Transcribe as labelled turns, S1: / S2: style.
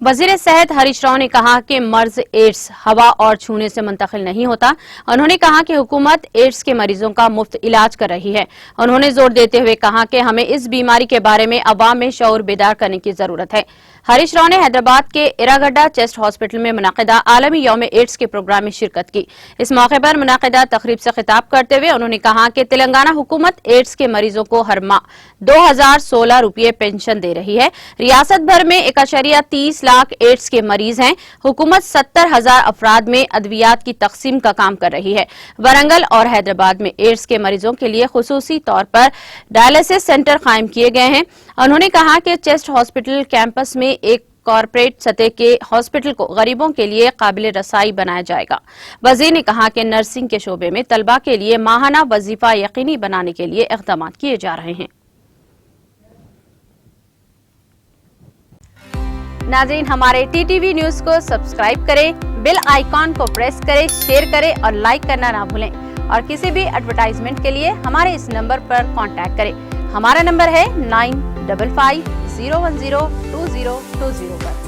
S1: वजीर सेहत हरीश राव ने कहा कि मर्ज एड्स हवा और छूने से मुंतकिल नहीं होता। उन्होंने कहा कि हुकूमत एड्स के मरीजों का मुफ्त इलाज कर रही है। उन्होंने जोर देते हुए कहा कि हमें इस बीमारी के बारे में अवाम में शऊर बेदार करने की जरूरत है। हरीश राव ने हैदराबाद के इरागड्डा चेस्ट हॉस्पिटल में मुनाकिदा आलमी यौम एड्स के प्रोग्राम में शिरकत की। इस मौके पर मुनाकिदा तकरीब से खिताब करते हुए उन्होंने कहा कि तेलंगाना हुकूमत एड्स के मरीजों को हर माह 2016 रुपये पेंशन दे रही है। रियासत भर में 1.30 लाख एड्स के मरीज हैं। हुकूमत 70,000 अफराद में अद्वियात की तकसीम का काम कर रही है। वरंगल और हैदराबाद में एड्स के मरीजों के लिए खुसूसी तौर पर डायलिसिस सेंटर कायम किए गए हैं। उन्होंने कहा कि चेस्ट हॉस्पिटल कैंपस में एक कॉरपोरेट सतह के हॉस्पिटल को गरीबों के लिए काबिल रसाई बनाया जाएगा। वजीर ने कहा कि नर्सिंग के शोबे में तलबा के लिए माहाना वजीफा यकीनी बनाने के लिए इक़दाम किए जा रहे हैं। नाज़रीन, हमारे टीटीवी न्यूज को सब्सक्राइब करें, बेल आइकॉन को प्रेस करें, शेयर करें और लाइक करना ना भूलें। और किसी भी एडवर्टाइजमेंट के लिए हमारे इस नंबर पर कांटेक्ट करें। हमारा नंबर है 9550102020 पर।